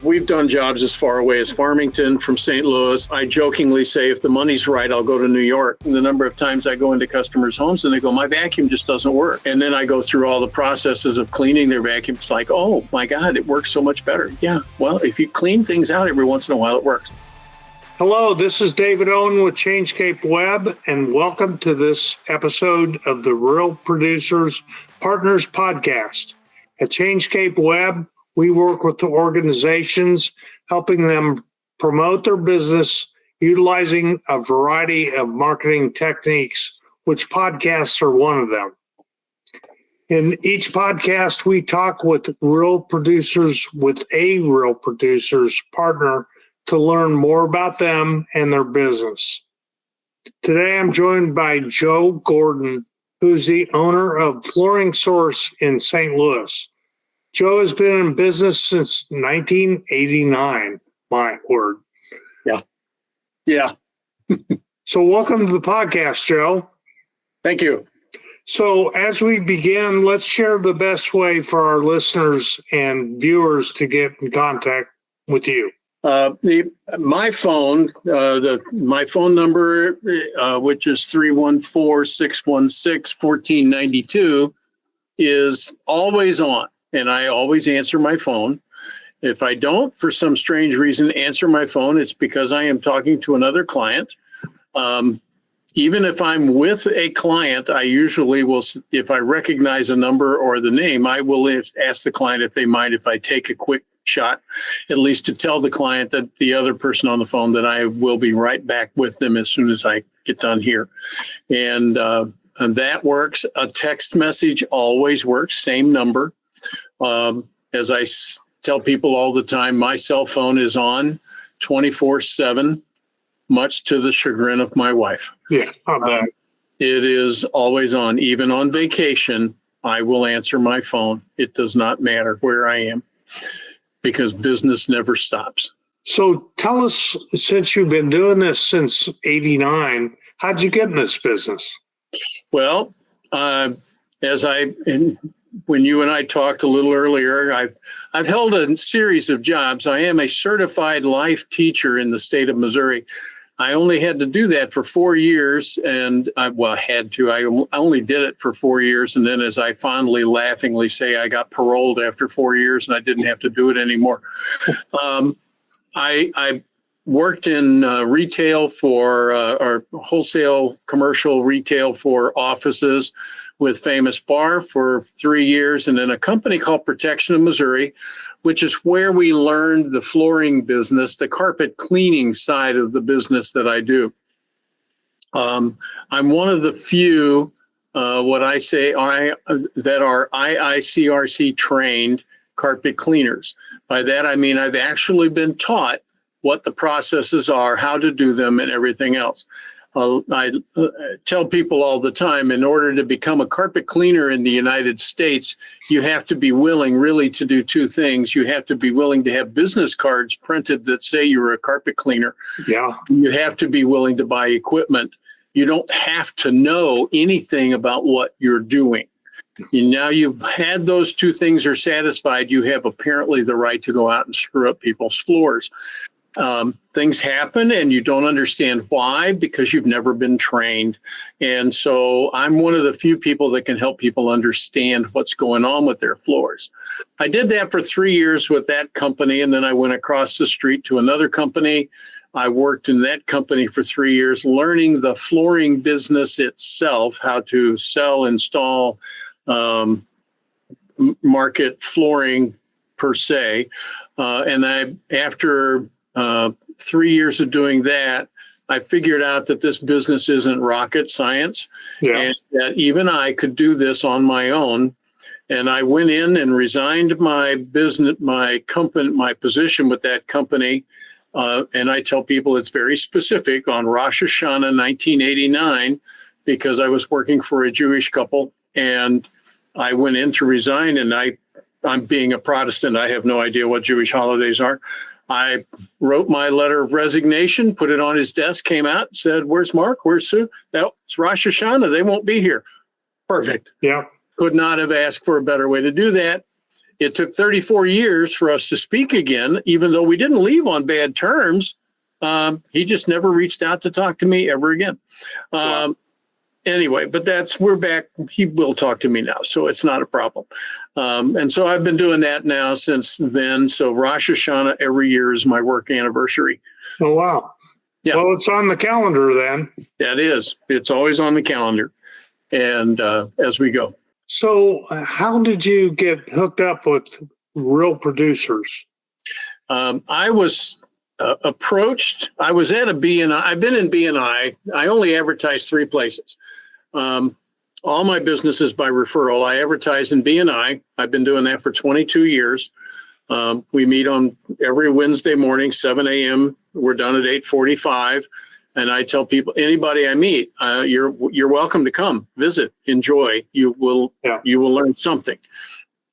we've done jobs as far away as Farmington from St. Louis. I jokingly say, if the money's right, I'll go to New York. And the number of times I go into customers' homes and they go, my vacuum just doesn't work. And then I go through all the processes of cleaning their vacuum. It's like, oh my God, it works so much better. Yeah, well, if you clean things out every once in a while, it works. Hello, this is David Owen with Changescape Web, and welcome to this episode of the Real Producers Partners Podcast. At Changescape Web, we work with the organizations, helping them promote their business, utilizing a variety of marketing techniques, which podcasts are one of them. In each podcast, we talk with real producers with a real producers partner to learn more about them and their business. Today, I'm joined by Joe Gordon, who's the owner of Flooring Source in St. Louis. Joe has been in business since 1989, my word. Yeah. So welcome to the podcast, Joe. Thank you. So as we begin, let's share the best way for our listeners and viewers to get in contact with you. My phone number, which is 314-616-1492, is always on, and I always answer my phone. If I don't, for some strange reason, answer my phone, it's because I am talking to another client. Even if I'm with a client, I usually will, if I recognize a number or the name, I will ask the client if they mind if I take a quick shot, at least to tell the client that the other person on the phone that I will be right back with them as soon as I get done here. And that works. A text message always works, same number. As I tell people all the time, my cell phone is on 24/7, much to the chagrin of my wife. Yeah, I bet. It is always on. Even on vacation, I will answer my phone. It does not matter where I am, because business never stops. So tell us, since you've been doing this since 89, how'd you get in this business? Well, when you and I talked a little earlier, I've held a series of jobs. I am a certified life teacher in the state of Missouri. I only had to do that for 4 years, and I only did it for 4 years, and then, as I fondly, laughingly say, I got paroled after 4 years, and I didn't have to do it anymore. I worked in retail or wholesale commercial retail for offices with Famous Bar for 3 years, and then a company called Protection of Missouri, which is where we learned the flooring business, the carpet cleaning side of the business that I do. I'm one of the few, that are IICRC trained carpet cleaners. By that, I mean I've actually been taught what the processes are, how to do them, and everything else. I tell people all the time, in order to become a carpet cleaner in the United States, you have to be willing really to do two things. You have to be willing to have business cards printed that say you're a carpet cleaner. Yeah. You have to be willing to buy equipment. You don't have to know anything about what you're doing. And now you've had those two things are satisfied, you have apparently the right to go out and screw up people's floors. Things happen and you don't understand why, because you've never been trained. And so I'm one of the few people that can help people understand what's going on with their floors. I did that for 3 years with that company, and then I went across the street to another company. I worked in that company for 3 years, learning the flooring business itself, how to sell, install, market flooring per se. And after 3 years of doing that, I figured out that this business isn't rocket science, and that even I could do this on my own. And I went in and resigned my business, my position with that company. And I tell people it's very specific, on Rosh Hashanah 1989, because I was working for a Jewish couple, and I went in to resign. And I'm being a Protestant, I have no idea what Jewish holidays are. I wrote my letter of resignation, put it on his desk, came out, said, "Where's Mark? Where's Sue?" No, it's Rosh Hashanah. They won't be here. Perfect. Yeah. Could not have asked for a better way to do that. it took 34 years for us to speak again, even though we didn't leave on bad terms. He just never reached out to talk to me ever again. Wow. Anyway, but we're back. He will talk to me now, so it's not a problem. And so I've been doing that now since then. So Rosh Hashanah every year is my work anniversary. Oh, wow. Yeah. Well, it's on the calendar then. That is. It's always on the calendar. And as we go. So how did you get hooked up with Real Producers? I was approached. I was at a BNI. I've been in BNI. I only advertise 3 places. All my business is by referral. I advertise in BNI. I've been doing that for 22 years. We meet on every Wednesday morning, 7 a.m. We're done at 8:45. And I tell people, anybody I meet, you're welcome to come visit, enjoy. You will learn something.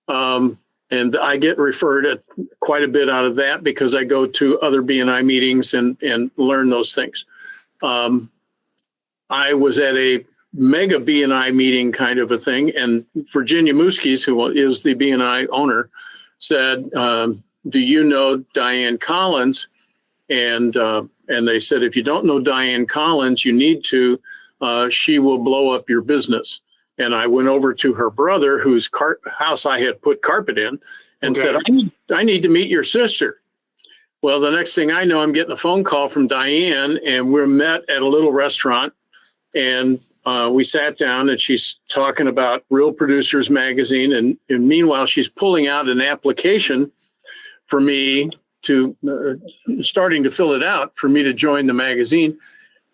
And I get referred quite a bit out of that because I go to other BNI meetings and learn those things. I was at a mega BNI meeting kind of a thing, and Virginia Muskies, who is the BNI owner, said, do you know Diane Collins? And they said, if you don't know Diane Collins, you need to. She will blow up your business. And I went over to her brother, whose house I had put carpet in, and said, I need to meet your sister. Well, the next thing I know, I'm getting a phone call from Diane, and we're met at a little restaurant. And we sat down, and she's talking about Real Producers Magazine. And meanwhile, she's pulling out an application for me to starting to fill it out for me to join the magazine.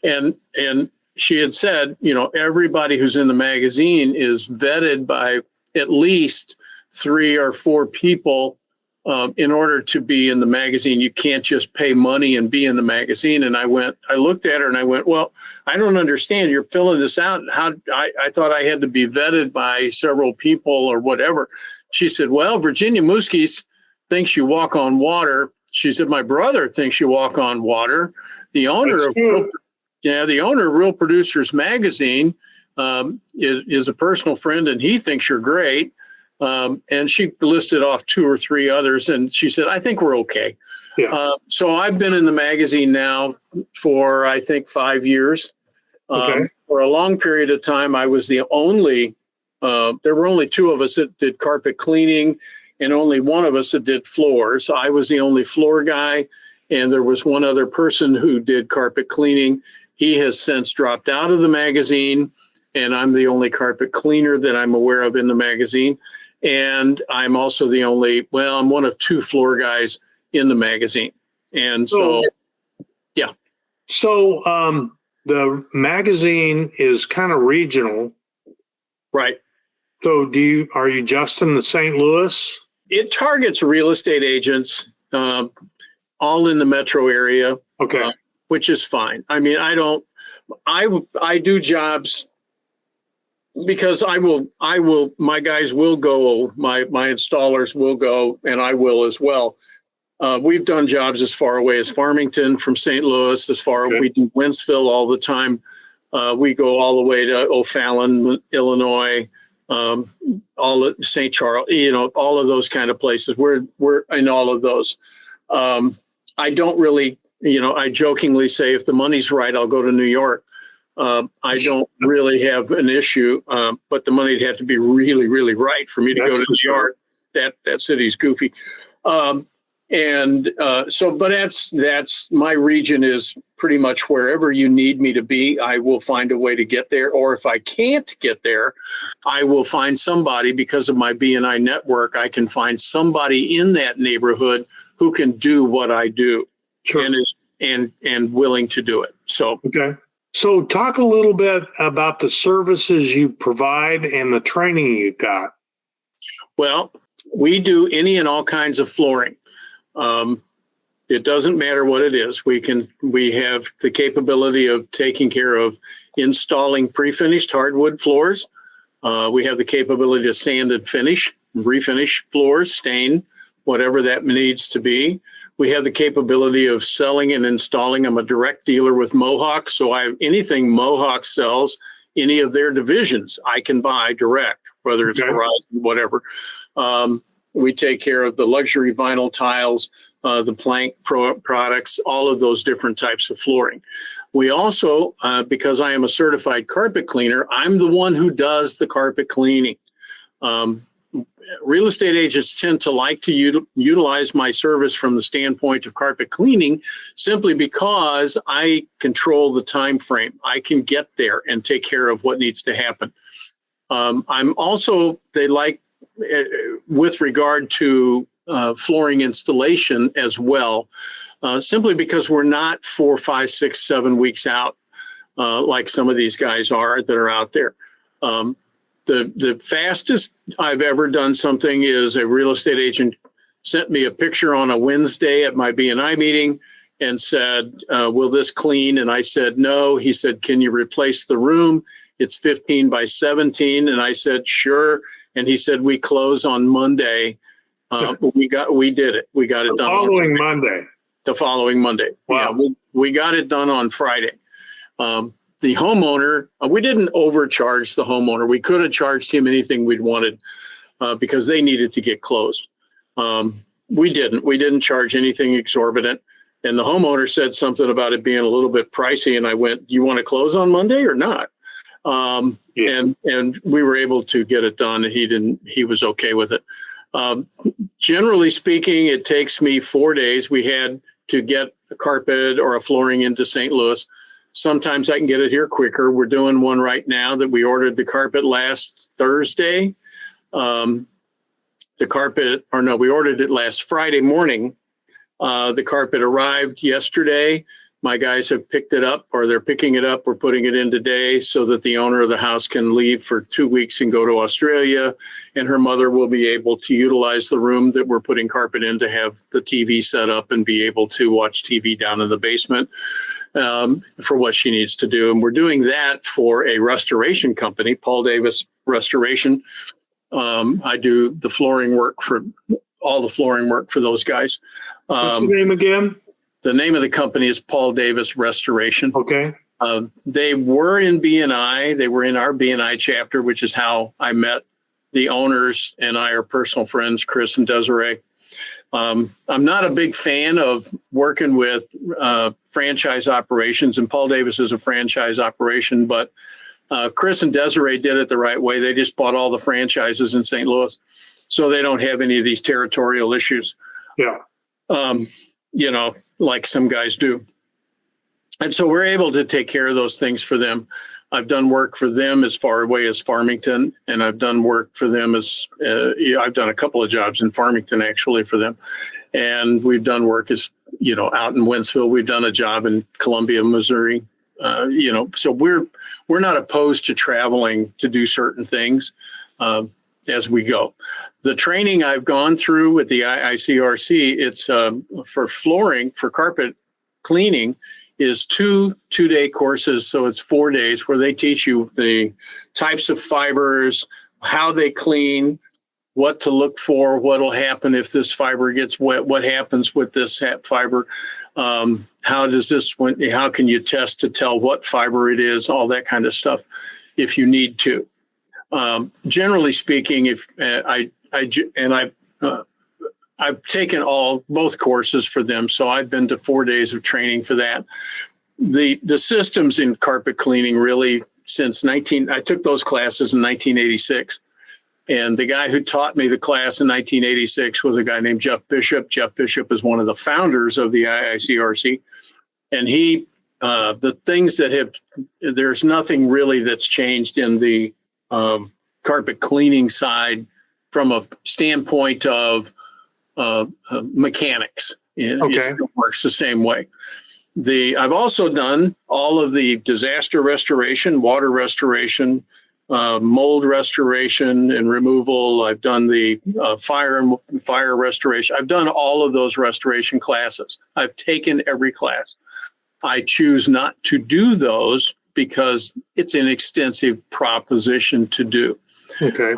And she had said, everybody who's in the magazine is vetted by at least 3 or 4 people in order to be in the magazine. You can't just pay money and be in the magazine. And I looked at her and I went, well, I don't understand. You're filling this out. I thought I had to be vetted by several people or whatever. She said, well, Virginia Muskies thinks you walk on water. She said, my brother thinks you walk on water. The owner of Real Producers Magazine is a personal friend, and he thinks you're great. And she listed off 2 or 3 others, and she said, I think we're okay. Yeah. So I've been in the magazine now for, I think, 5 years. Okay. For a long period of time, I was the only, there were only 2 of us that did carpet cleaning, and only 1 of us that did floors. I was the only floor guy, and there was 1 other person who did carpet cleaning. He has since dropped out of the magazine, and I'm the only carpet cleaner that I'm aware of in the magazine. And I'm also I'm one of 2 floor guys in the magazine. And so yeah. So the magazine is kind of regional. Right. So are you just in the St. Louis? It targets real estate agents, all in the metro area. Okay. Which is fine. I mean, I do jobs because my guys will go, my installers will go, and I will as well. We've done jobs as far away as Farmington from St. Louis, we do Wentzville all the time. We go all the way to O'Fallon, Illinois, all of St. Charles, all of those kind of places. We're in all of those. I don't really, I jokingly say if the money's right, I'll go to New York. I don't really have an issue, but the money'd have to be really, really right for me to go to New York. That city's goofy. But that's my region is pretty much wherever you need me to be. I will find a way to get there. Or if I can't get there, I will find somebody because of my BNI network. I can find somebody in that neighborhood who can do what I do. Sure. And willing to do it. So okay. So talk a little bit about the services you provide and the training you got. Well, we do any and all kinds of flooring. It doesn't matter what it is. We have the capability of taking care of installing pre-finished hardwood floors. We have the capability to sand and refinish floors, stain, whatever that needs to be. We have the capability of selling and installing. I'm a direct dealer with Mohawk, so anything Mohawk sells, any of their divisions, I can buy direct, whether it's Verizon, whatever. We take care of the luxury vinyl tiles, the plank products, all of those different types of flooring. We also, because I am a certified carpet cleaner, I'm the one who does the carpet cleaning. Real estate agents tend to like to utilize my service from the standpoint of carpet cleaning simply because I control the time frame. I can get there and take care of what needs to happen. I'm also, they like, with regard to flooring installation as well, simply because we're not 4, 5, 6, 7 weeks out like some of these guys are that are out there. The fastest I've ever done something is a real estate agent sent me a picture on a Wednesday at my BNI meeting and said, will this clean? And I said, no. He said, can you replace the room? It's 15 by 17. And I said, sure. And he said, we close on Monday. We did it. We got it done. The following Monday. Wow. Yeah, we got it done on Friday. The homeowner, we didn't overcharge the homeowner. We could have charged him anything we'd wanted because they needed to get closed. We didn't charge anything exorbitant. And the homeowner said something about it being a little bit pricey. And I went, you want to close on Monday or not? And we were able to get it done. He was okay with it. Generally speaking, it takes me 4 days. We had to get a carpet or a flooring into St. Louis. Sometimes I can get it here quicker. We're doing one right now that we ordered the carpet last Thursday. We ordered it last Friday morning. The carpet arrived yesterday. My guys have picked it up, or they're picking it up. We're putting it in today so that the owner of the house can leave for 2 weeks and go to Australia. And her mother will be able to utilize the room that we're putting carpet in to have the TV set up and be able to watch TV down in the basement for what she needs to do. And we're doing that for a restoration company, Paul Davis Restoration. I do the flooring work for those guys. What's the name again? The name of the company is Paul Davis Restoration. Okay. They were in BNI. They were in our BNI chapter, which is how I met the owners, and I are personal friends, Chris and Desiree. I'm not a big fan of working with franchise operations, and Paul Davis is a franchise operation, but Chris and Desiree did it the right way. They just bought all the franchises in St. Louis, so they don't have any of these territorial issues. Yeah. Like some guys do. And so we're able to take care of those things for them. I've done work for them as far away as Farmington, and I've done work for them I've done a couple of jobs in Farmington actually for them. And we've done work out in Wentzville. We've done a job in Columbia, Missouri. So we're not opposed to traveling to do certain things as we go. The training I've gone through with the IICRC, it's for flooring, for carpet cleaning, is two-day courses. So it's 4 days where they teach you the types of fibers, how they clean, what to look for, what will happen if this fiber gets wet, what happens with this fiber, how can you test to tell what fiber it is, all that kind of stuff if you need to. Generally speaking, I've taken both courses for them, so I've been to 4 days of training for that. The systems in carpet cleaning really I took those classes in 1986, and the guy who taught me the class in 1986 was a guy named Jeff Bishop. Jeff Bishop is one of the founders of the IICRC, and the things there's nothing really that's changed in the carpet cleaning side from a standpoint of mechanics. It still works the same way. I've also done all of the disaster restoration, water restoration, mold restoration and removal. I've done the fire restoration. I've done all of those restoration classes. I've taken every class. I choose not to do those because it's an extensive proposition to do. Okay.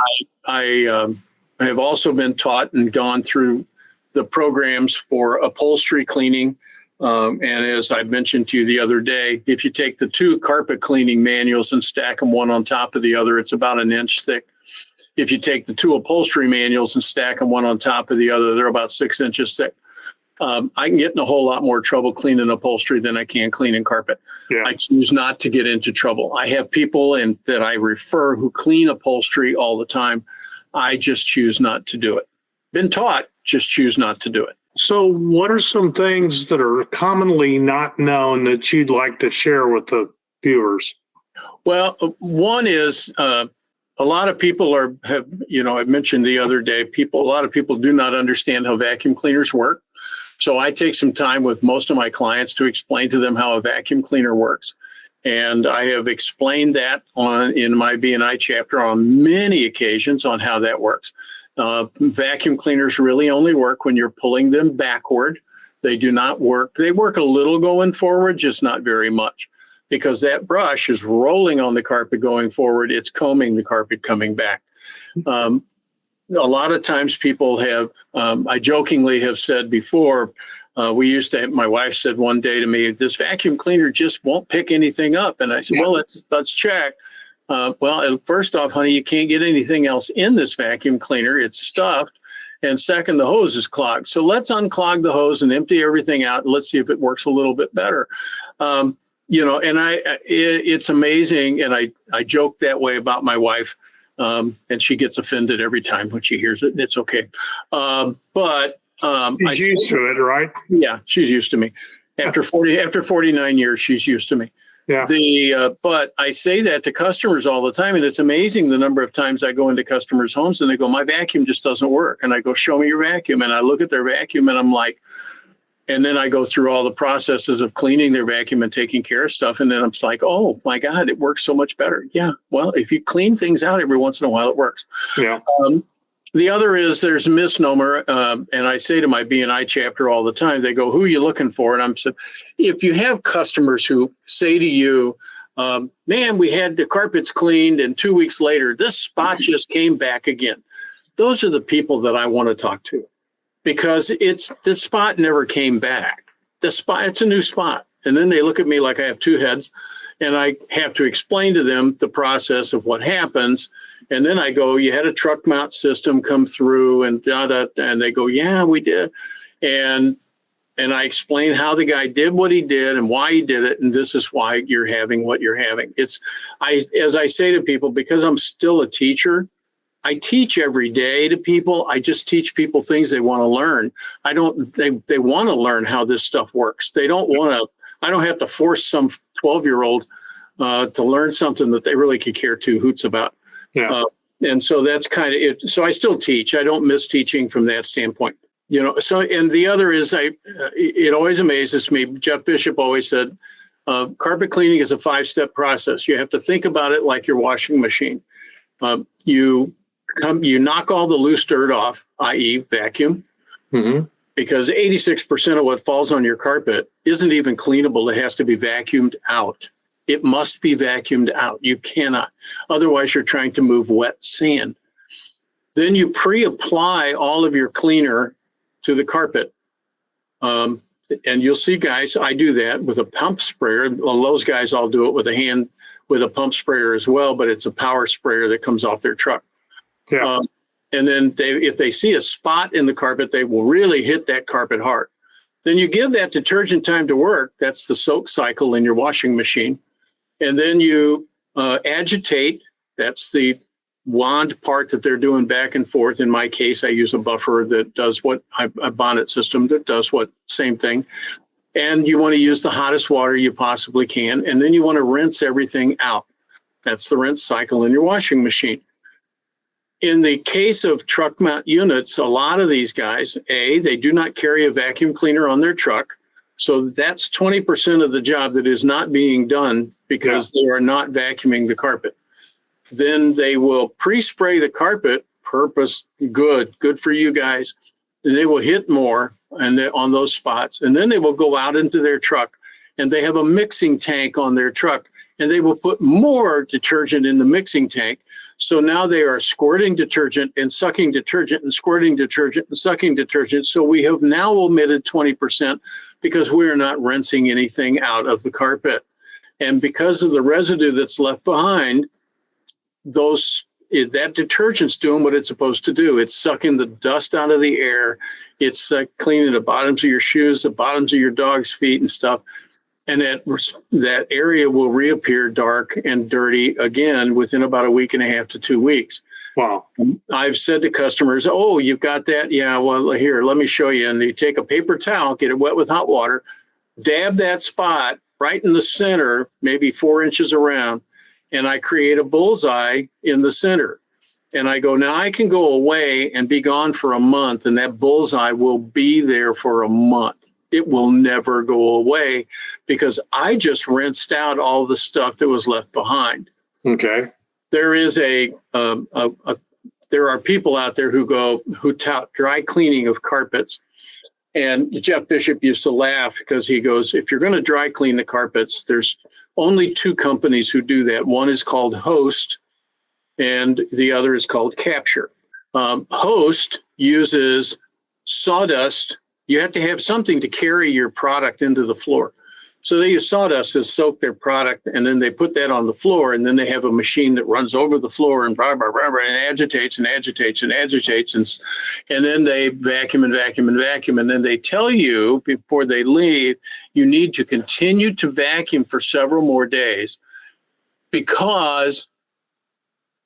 I have also been taught and gone through the programs for upholstery cleaning. And as I mentioned to you the other day, if you take the two carpet cleaning manuals and stack them one on top of the other, it's about an inch thick. if you take the two upholstery manuals and stack them one on top of the other, they're about 6 inches thick. I can get in a whole lot more trouble cleaning upholstery than I can cleaning carpet. Yeah. I choose not to get into trouble. I have people that I refer who clean upholstery all the time. I just choose not to do it. Been taught, just choose not to do it. So what are some things that are commonly not known that you'd like to share with the viewers? Well, one is a lot of people I mentioned the other day, a lot of people do not understand how vacuum cleaners work. So I take some time with most of my clients to explain to them how a vacuum cleaner works. And I have explained that in my B&I chapter on many occasions on how that works. Vacuum cleaners really only work when you're pulling them backward. They do not work. They work a little going forward, just not very much, because that brush is rolling on the carpet going forward. It's combing the carpet coming back. A lot of times people have, I jokingly have said before, my wife said one day to me, this vacuum cleaner just won't pick anything up. And I said, well, let's check. Well, first off, honey, you can't get anything else in this vacuum cleaner. It's stuffed. And second, the hose is clogged. So let's unclog the hose and empty everything out. And let's see if it works a little bit better. It's amazing. And I joke that way about my wife. And she gets offended every time when she hears it. It's okay. She's used to it, right? Yeah, she's used to me. After 49 years, she's used to me. Yeah. But I say that to customers all the time, and it's amazing the number of times I go into customers' homes and they go, my vacuum just doesn't work. And I go, show me your vacuum. And I look at their vacuum and I'm like, and then I go through all the processes of cleaning their vacuum and taking care of stuff. And then I'm like, oh my God, it works so much better. Yeah. Well, if you clean things out every once in a while, it works. Yeah. The other is there's a misnomer, and I say to my B&I chapter all the time, they go, who are you looking for? And I'm saying, if you have customers who say to you, man, we had the carpets cleaned and 2 weeks later, this spot just came back again. Those are the people that I want to talk to, because the spot never came back. It's a new spot. And then they look at me like I have two heads, and I have to explain to them the process of what happens. And then I go, you had a truck mount system come through and and they go, yeah, we did. And I explain how the guy did what he did and why he did it. And this is why you're having what you're having. As I say to people, because I'm still a teacher, I teach every day to people. I just teach people things they want to learn. They want to learn how this stuff works. I don't have to force some 12-year-old to learn something that they really could care two hoots about. Yeah. And so that's kind of it. So I still teach. I don't miss teaching from that standpoint. So, and the other is it always amazes me. Jeff Bishop always said, carpet cleaning is a 5-step process. You have to think about it like your washing machine. You knock all the loose dirt off, i.e. vacuum, because 86% of what falls on your carpet isn't even cleanable. It has to be vacuumed out. It must be vacuumed out. You cannot. Otherwise, you're trying to move wet sand. Then you pre-apply all of your cleaner to the carpet. And you'll see, guys, I do that with a pump sprayer. Well, those guys all do it with a pump sprayer as well, but it's a power sprayer that comes off their truck. Yeah. And then if they see a spot in the carpet, they will really hit that carpet hard. Then you give that detergent time to work. That's the soak cycle in your washing machine. And then you agitate. That's the wand part that they're doing back and forth. In my case, I use a buffer that does a bonnet system that does same thing. And you want to use the hottest water you possibly can. And then you want to rinse everything out. That's the rinse cycle in your washing machine. In the case of truck mount units, a lot of these guys, they do not carry a vacuum cleaner on their truck. So that's 20% of the job that is not being done because they are not vacuuming the carpet. Then they will pre-spray the carpet, good for you guys. And they will hit more on those spots. And then they will go out into their truck and they have a mixing tank on their truck and they will put more detergent in the mixing tank. So now they are squirting detergent and sucking detergent and squirting detergent and sucking detergent. So we have now omitted 20% because we are not rinsing anything out of the carpet. And because of the residue that's left behind, those that detergent's doing what it's supposed to do. It's sucking the dust out of the air. It's cleaning the bottoms of your shoes, the bottoms of your dog's feet and stuff. And that area will reappear dark and dirty again within about a week and a half to 2 weeks. Wow. I've said to customers, oh, you've got that? Yeah, well, here, let me show you. And you take a paper towel, get it wet with hot water, dab that spot right in the center, maybe 4 inches around, and I create a bullseye in the center. And I go, now I can go away and be gone for a month, and that bullseye will be there for a month. It will never go away because I just rinsed out all the stuff that was left behind. Okay. There is there are people out there who tout dry cleaning of carpets. And Jeff Bishop used to laugh because he goes, if you're going to dry clean the carpets, there's only 2 companies who do that. One is called Host and the other is called Capture. Host uses sawdust. You have to have something to carry your product into the floor. So they use sawdust to soak their product, and then they put that on the floor, and then they have a machine that runs over the floor and blah, blah, blah, blah, and agitates and agitates and agitates. And then they vacuum and vacuum and vacuum. And then they tell you before they leave, you need to continue to vacuum for several more days because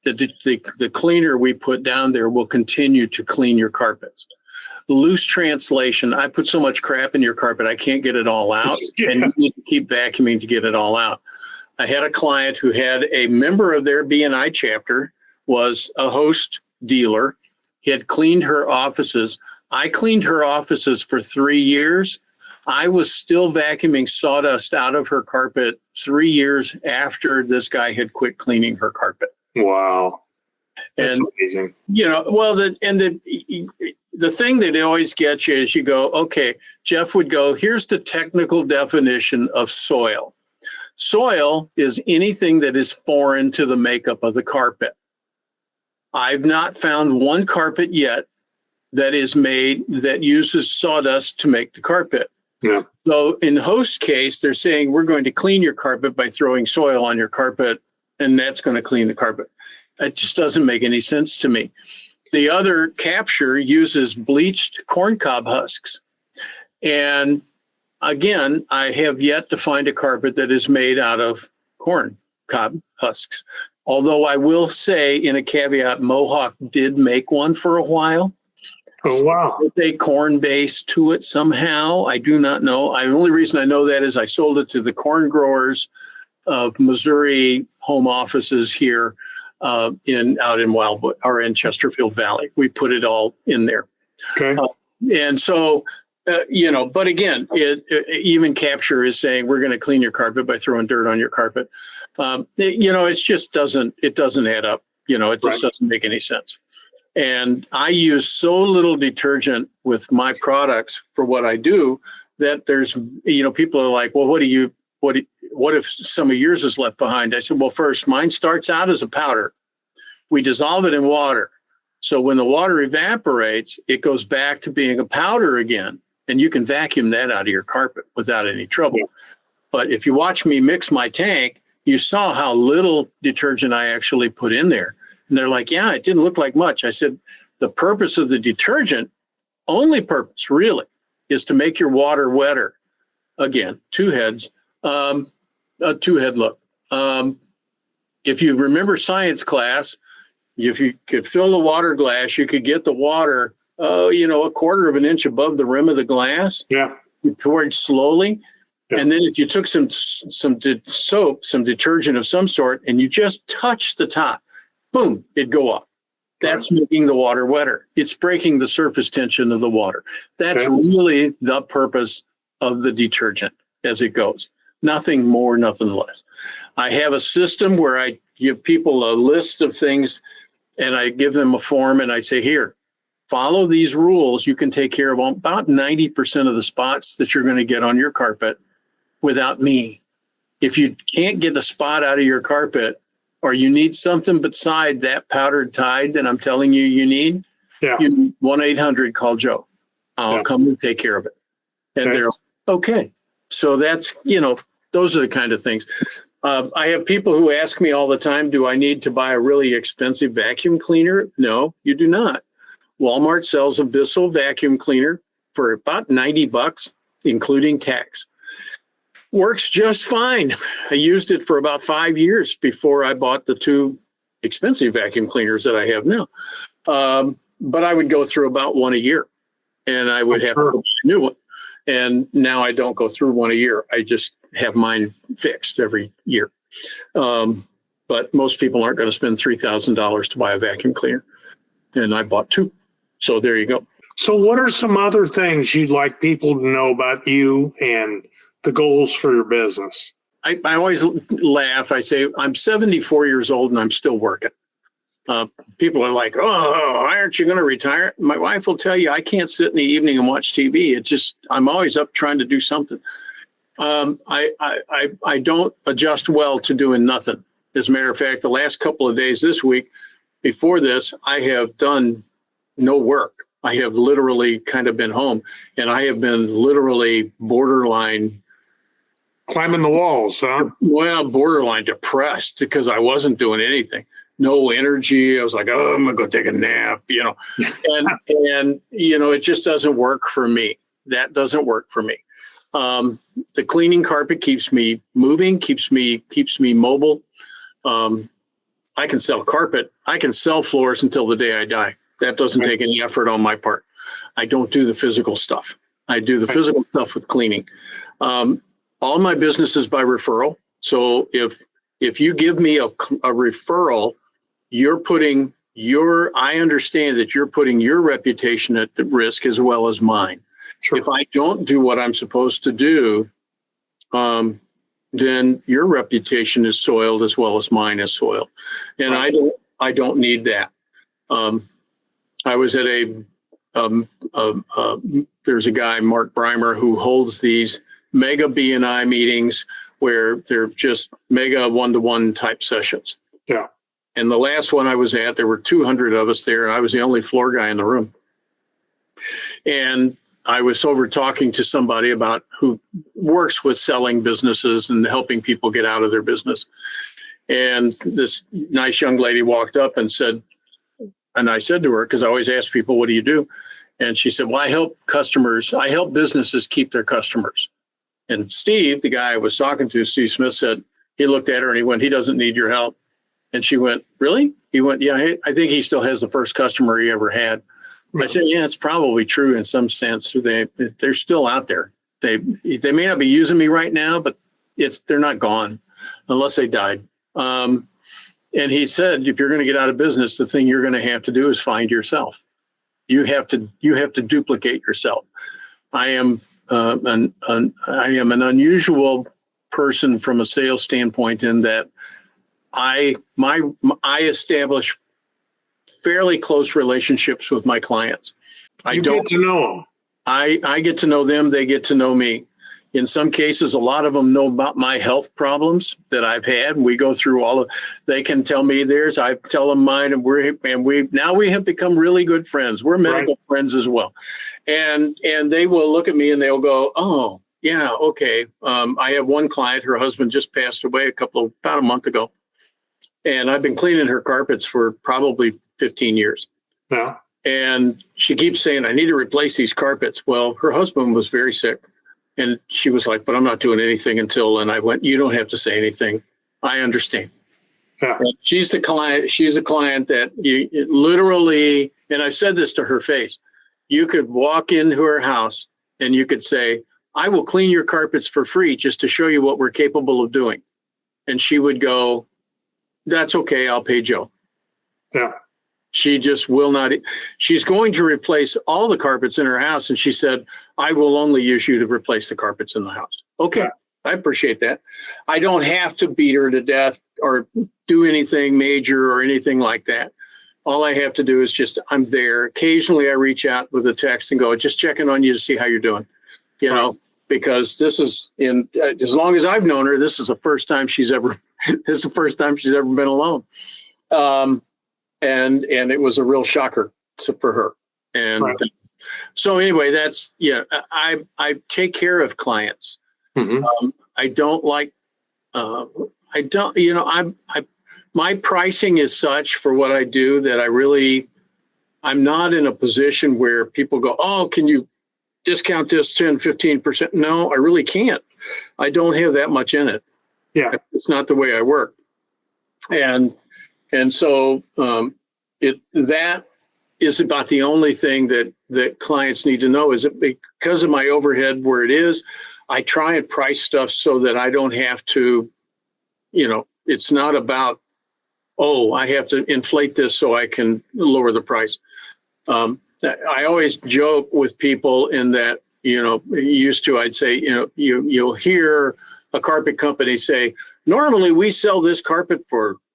the cleaner we put down there will continue to clean your carpets. Loose translation, I put so much crap in your carpet, I can't get it all out. Yeah. And you need to keep vacuuming to get it all out. I had a client who had a member of their BNI chapter, was a Host dealer. He had cleaned her offices. I cleaned her offices for 3 years. I was still vacuuming sawdust out of her carpet 3 years after this guy had quit cleaning her carpet. Wow. That's And amazing. well, the thing that always gets you is you go, okay, Jeff would go, here's the technical definition of soil. Soil is anything that is foreign to the makeup of the carpet. I've not found one carpet yet that is made that uses sawdust to make the carpet. Yeah. So in Host case, they're saying we're going to clean your carpet by throwing soil on your carpet, and that's going to clean the carpet. It just doesn't make any sense to me. The other Capture uses bleached corn cob husks. And again, I have yet to find a carpet that is made out of corn cob husks. Although I will say in a caveat, Mohawk did make one for a while. Oh, wow. With a corn base to it somehow. I do not know. The only reason I know that is I sold it to the corn growers of Missouri home offices here out in Wildwood or in Chesterfield Valley. We put it all in there. Okay. And so, but again, even Capture is saying we're going to clean your carpet by throwing dirt on your carpet. It just doesn't add up. It just doesn't make any sense. And I use so little detergent with my products for what I do that there's, people are like, well, what if some of yours is left behind? I said, well, first, mine starts out as a powder. We dissolve it in water. So when the water evaporates, it goes back to being a powder again. And you can vacuum that out of your carpet without any trouble. Yeah. But if you watch me mix my tank, you saw how little detergent I actually put in there. And they're like, yeah, it didn't look like much. I said, the purpose of the detergent, only purpose really, is to make your water wetter. Again, two heads. A two-head look. If you remember science class, if you could fill the water glass, you could get the water, a quarter of an inch above the rim of the glass. Yeah. You pour it slowly. Yeah. And then if you took some soap, some detergent of some sort, and you just touch the top, boom, it'd go off. That's making the water wetter. It's breaking the surface tension of the water. That's really the purpose of the detergent as it goes. Nothing more, nothing less. I have a system where I give people a list of things and I give them a form and I say, here, follow these rules. You can take care of about 90% of the spots that you're going to get on your carpet without me. If you can't get a spot out of your carpet or you need something beside that powdered Tide that I'm telling you need, you need 1-800 call Joe. I'll come and take care of it. And they're okay. So that's, those are the kind of things. I have people who ask me all the time, do I need to buy a really expensive vacuum cleaner? No, you do not. Walmart sells a Bissell vacuum cleaner for about $90, including tax. Works just fine. I used it for about 5 years before I bought the two expensive vacuum cleaners that I have now. But I would go through about one a year, and I would have to buy a new one. And now I don't go through one a year. I just have mine fixed every year. But most people aren't going to spend $3,000 to buy a vacuum cleaner. And I bought two. So there you go. So what are some other things you'd like people to know about you and the goals for your business? I always laugh. I say, I'm 74 years old and I'm still working. People are like, oh, aren't you going to retire? My wife will tell you, I can't sit in the evening and watch TV. It's just, I'm always up trying to do something. I don't adjust well to doing nothing. As a matter of fact, the last couple of days this week, before this, I have done no work. I have literally kind of been home, and I have been literally borderline climbing the walls, huh? Well, borderline depressed because I wasn't doing anything. No energy. I was like, oh, I'm gonna go take a nap, and it just doesn't work for me. That doesn't work for me. The cleaning carpet keeps me moving, keeps me mobile. I can sell carpet. I can sell floors until the day I die. That doesn't take any effort on my part. I don't do the physical stuff. I do the physical stuff with cleaning. All my business is by referral. So if you give me a referral, I understand that you're putting your reputation at risk as well as mine. Sure. If I don't do what I'm supposed to do, then your reputation is soiled as well as mine is soiled. And right. I don't need that. I was at there's a guy, Mark Breimer, who holds these mega BNI meetings where they're just mega one-to-one type sessions. Yeah. And the last one I was at, there were 200 of us there. I was the only floor guy in the room. And I was over talking to somebody about who works with selling businesses and helping people get out of their business. And this nice young lady walked up and said, and I said to her, because I always ask people, what do you do? And she said, well, I help businesses keep their customers. And Steve, the guy I was talking to, Steve Smith, said, he looked at her and he went, he doesn't need your help. And she went, really? He went, yeah, I think he still has the first customer he ever had. I said, yeah, it's probably true in some sense. They're still out there. They may not be using me right now, but they're not gone unless they died. And he said, if you're going to get out of business, the thing you're going to have to do is find yourself. You have to duplicate yourself. I am an unusual person from a sales standpoint in that I establish fairly close relationships with my clients. You get to know them. I get to know them. They get to know me. In some cases, a lot of them know about my health problems that I've had. And we go through they can tell me theirs. I tell them mine. And we have become really good friends. We're medical friends as well. And they will look at me and they'll go, oh, yeah, okay. I have one client, her husband just passed away about a month ago. And I've been cleaning her carpets for probably 15 years. Yeah. And she keeps saying, I need to replace these carpets. Well, her husband was very sick. And she was like, but I'm not doing anything until, and I went, you don't have to say anything. I understand. Yeah. She's the client that you literally, and I said this to her face, you could walk into her house and you could say, I will clean your carpets for free just to show you what we're capable of doing. And she would go, that's okay, I'll pay Joe. Yeah. She just will not. She's going to replace all the carpets in her house. And she said, I will only use you to replace the carpets in the house. Okay, yeah. I appreciate that. I don't have to beat her to death or do anything major or anything like that. All I have to do is I'm there. Occasionally I reach out with a text and go, just checking on you to see how you're doing, because this is as long as I've known her, this is the first time she's ever been alone. And it was a real shocker for her. And so anyway, I take care of clients. Mm-hmm. I don't like, I don't, my pricing is such for what I do that I'm not in a position where people go, oh, can you discount this 10, 15%? No, I really can't. I don't have that much in it. Yeah. It's not the way I work. And so that is about the only thing that clients need to know is that because of my overhead where it is, I try and price stuff so that I don't have to, it's not about, oh, I have to inflate this so I can lower the price. I always joke with people in that, I'd say, you'll hear a carpet company say, normally we sell this carpet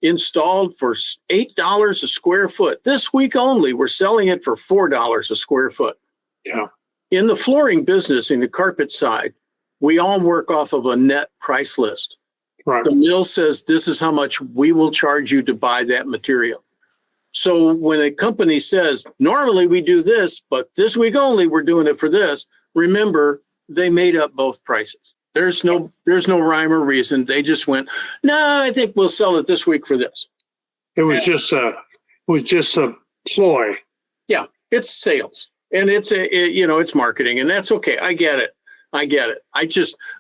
installed for $8 a square foot. This week only, we're selling it for $4 a square foot. Yeah. In the flooring business, in the carpet side, we all work off of a net price list. Right. The mill says this is how much we will charge you to buy that material. So when a company says, normally we do this, but this week only we're doing it for this, remember, they made up both prices. There's no rhyme or reason. They just went, no, I think we'll sell it this week for this. It was just a ploy. Yeah, it's sales and it's marketing, and that's okay. I get it.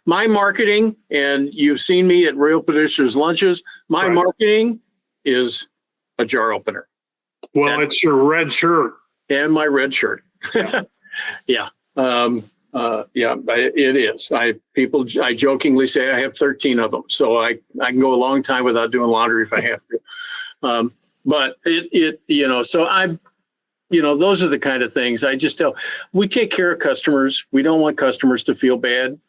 My marketing, and you've seen me at Real Producers Lunches, my marketing is a jar opener. Well, it's your red shirt. And my red shirt. Yeah. It is. I jokingly say I have 13 of them, so I can go a long time without doing laundry if I have to. But those are the kind of things I just tell. We take care of customers. We don't want customers to feel bad.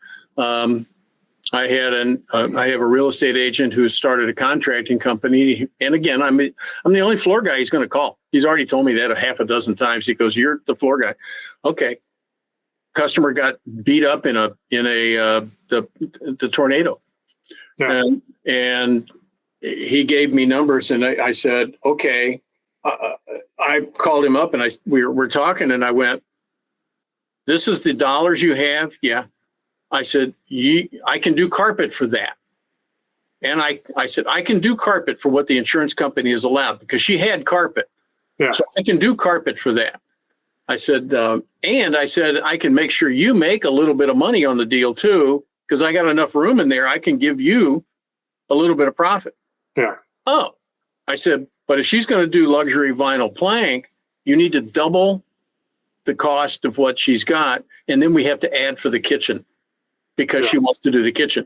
I have a real estate agent who started a contracting company, and again, I'm the only floor guy he's going to call. He's already told me that a half a dozen times. He goes, "You're the floor guy." Okay. Customer got beat up in the tornado, and he gave me numbers, and I said, okay. I called him up, and we're talking, and I went, "This is the dollars you have?" Yeah. I said, I can do carpet for that. And I said, I can do carpet for what the insurance company is allowed, because she had carpet. Yeah. So I can do carpet for that. I said, and I said, I can make sure you make a little bit of money on the deal too, because I got enough room in there. I can give you a little bit of profit. Yeah. Oh, I said, but if she's going to do luxury vinyl plank, you need to double the cost of what she's got. And then we have to add for the kitchen, because she wants to do the kitchen.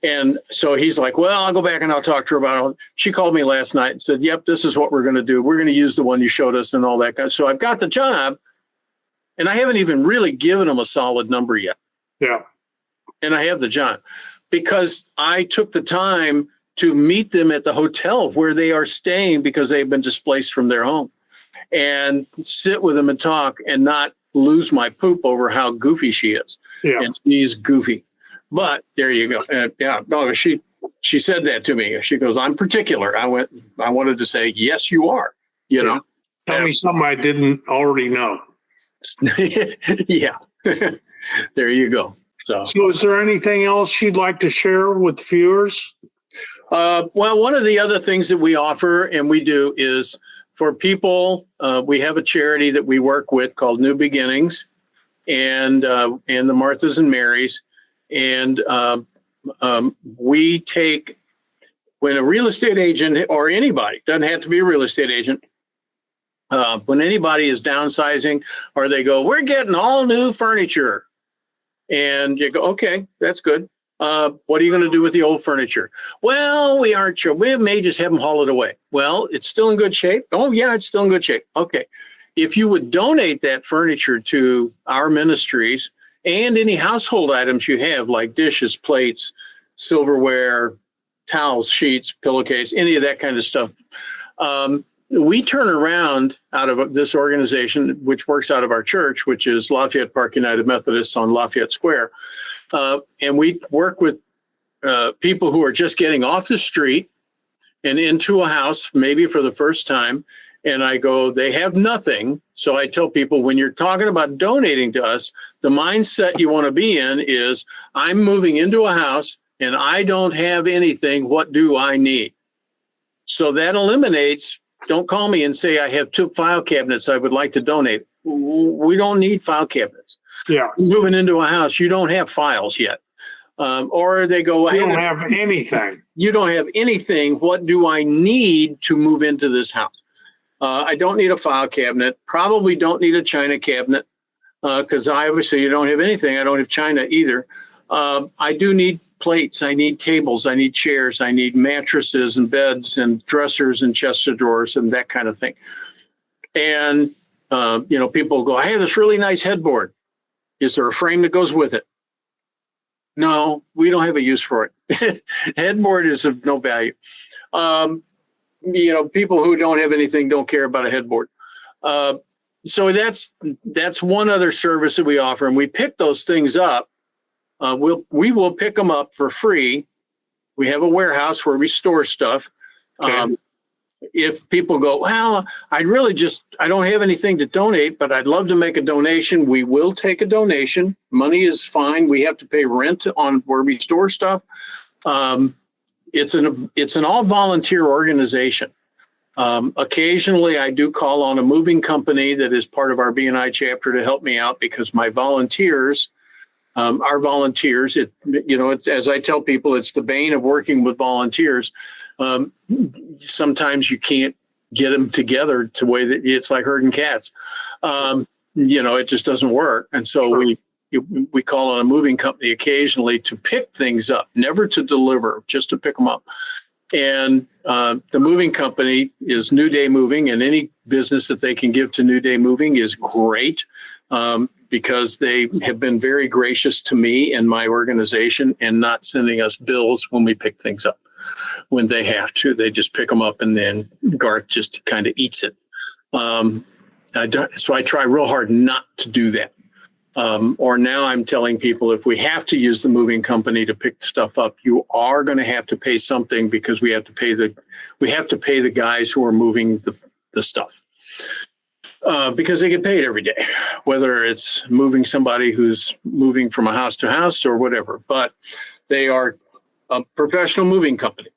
And so he's like, well, I'll go back and I'll talk to her about it. She called me last night and said, yep, this is what we're going to do. We're going to use the one you showed us and all that kind of. So I've got the job, and I haven't even really given them a solid number yet. Yeah. And I have the job because I took the time to meet them at the hotel where they are staying, because they've been displaced from their home, and sit with them and talk and not lose my poop over how goofy she is. Yeah. And she's goofy. But there you go. No, she said that to me. She goes, I'm particular. I wanted to say, yes, you are, know. Tell me something I didn't already know. Yeah. There you go. So is there anything else you'd like to share with viewers? Well, one of the other things that we offer and we do is for people, we have a charity that we work with called New Beginnings, and the Marthas and Marys. And we take, when a real estate agent or anybody, doesn't have to be a real estate agent, when anybody is downsizing, or they go, we're getting all new furniture. And you go, okay, that's good. What are you going to do with the old furniture? Well, we aren't sure. We may just have them haul it away. Well, it's still in good shape. Oh, yeah, it's still in good shape. Okay. If you would donate that furniture to our ministries and any household items you have, like dishes, plates, silverware, towels, sheets, pillowcase, any of that kind of stuff, we turn around out of this organization, which works out of our church, which is Lafayette Park United Methodists on Lafayette Square. And we work with people who are just getting off the street and into a house, maybe for the first time. And I go, they have nothing. So I tell people, when you're talking about donating to us, the mindset you want to be in is, I'm moving into a house and I don't have anything, what do I need? So that eliminates, don't call me and say I have 2 file cabinets I would like to donate. We don't need file cabinets. Yeah. Moving into a house, you don't have files yet. Or they go, You don't have anything. You don't have anything. What do I need to move into this house? I don't need a file cabinet. Probably don't need a china cabinet because obviously you don't have anything. I don't have china either. I do need plates. I need tables. I need chairs. I need mattresses and beds and dressers and chests of drawers and that kind of thing. And, people go, I have this really nice headboard. Is there a frame that goes with it? No, we don't have a use for it. Headboard is of no value. People who don't have anything don't care about a headboard. So that's one other service that we offer, and we pick those things up. We will pick them up for free. We have a warehouse where we store stuff. Okay. If people go, well, I don't have anything to donate, but I'd love to make a donation. We will take a donation. Money is fine. We have to pay rent on where we store stuff. It's an all volunteer organization. Occasionally I do call on a moving company that is part of our BNI chapter to help me out because my volunteers, our volunteers, it's, as I tell people, it's the bane of working with volunteers. Sometimes you can't get them together to way that it's like herding cats. It just doesn't work. And so we call on a moving company occasionally to pick things up, never to deliver, just to pick them up. And the moving company is New Day Moving, and any business that they can give to New Day Moving is great because they have been very gracious to me and my organization and not sending us bills when we pick things up. When they have to, they just pick them up and then Garth just kind of eats it. So I try real hard not to do that. Or now I'm telling people if we have to use the moving company to pick stuff up, you are going to have to pay something because we have to pay the guys who are moving the stuff. Because they get paid every day, whether it's moving somebody who's moving from a house to house or whatever, but they are a professional moving company,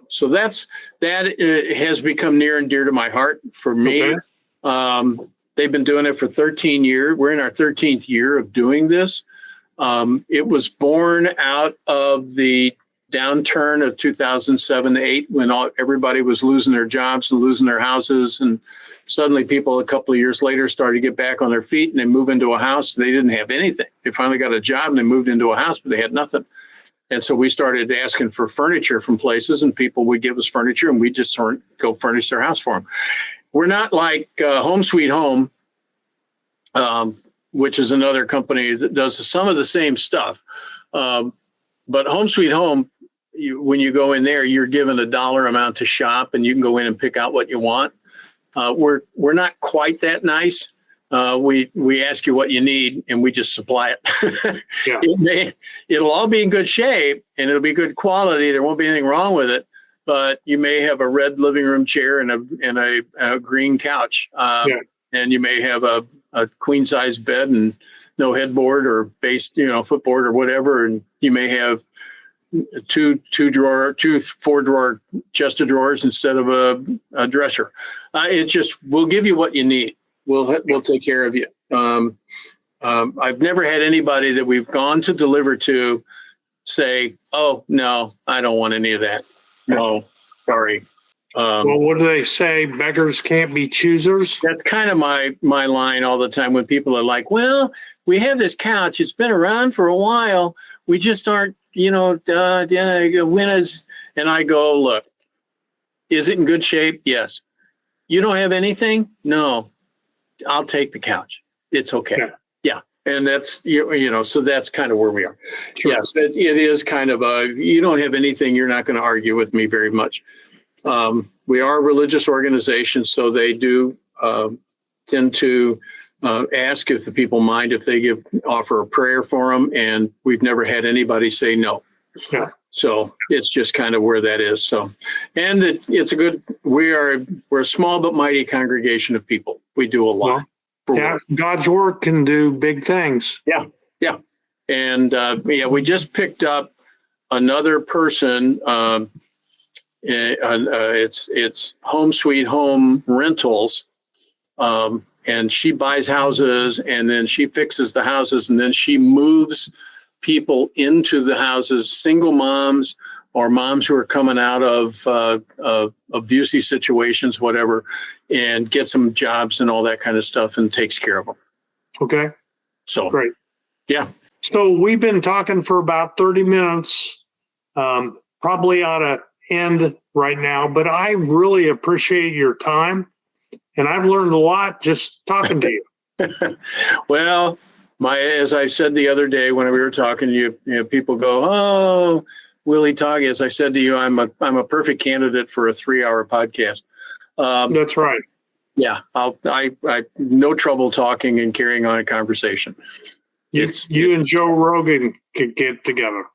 so that has become near and dear to my heart for me. Okay. They've been doing it for 13 years. We're in our 13th year of doing this. It was born out of the downturn of 2007-8 when everybody was losing their jobs and losing their houses. And suddenly people a couple of years later started to get back on their feet and they move into a house. They didn't have anything. They finally got a job and they moved into a house, but they had nothing. And so we started asking for furniture from places and people would give us furniture and we just go furnish their house for them. We're not like Home Sweet Home, which is another company that does some of the same stuff. But Home Sweet Home, when you go in there, you're given a dollar amount to shop and you can go in and pick out what you want. We're not quite that nice. We ask you what you need and we just supply it. Yeah. It'll all be in good shape and it'll be good quality. There won't be anything wrong with it, but you may have a red living room chair and a green couch. And you may have a queen size bed and no headboard or base, footboard or whatever. And you may have two 4-drawer chest of drawers instead of a dresser. We'll give you what you need. We'll take care of you. I've never had anybody that we've gone to deliver to say, "Oh no, I don't want any of that." No, sorry. Well, what do they say? Beggars can't be choosers. That's kind of my line all the time when people are like, "Well, we have this couch. It's been around for a while. We just aren't, winners." And I go, "Look, is it in good shape? Yes. You don't have anything? No. I'll take the couch. It's okay." Yeah. And that's, so that's kind of where we are. Sure. Yes, it is kind of you don't have anything, you're not going to argue with me very much. We are a religious organization, so they do tend to ask if the people mind if they offer a prayer for them. And we've never had anybody say no. Yeah. So it's just kind of where that is. So, and we're a small but mighty congregation of people. We do a lot. Well, God's work can do big things. Yeah. And we just picked up another person. It's Home Sweet Home Rentals. And she buys houses and then she fixes the houses and then she moves people into the houses, single moms or moms who are coming out of abusive situations, whatever, and gets them jobs and all that kind of stuff and takes care of them. Okay. So, Great. Yeah. So we've been talking for about 30 minutes. Probably ought to end right now, but I really appreciate your time. And I've learned a lot just talking to you. Well, as I said the other day when we were talking, you know, people go, "Oh, Willie Toggy." As I said to you, I'm a perfect candidate for a 3-hour podcast. That's right. Yeah, I no trouble talking and carrying on a conversation. You and Joe Rogan could get together.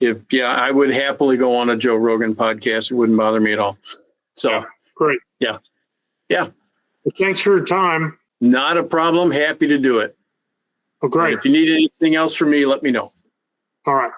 Yeah, I would happily go on a Joe Rogan podcast. It wouldn't bother me at all. So, yeah, great. Yeah. Well, thanks for your time. Not a problem. Happy to do it. Oh, great. And if you need anything else from me, let me know. All right.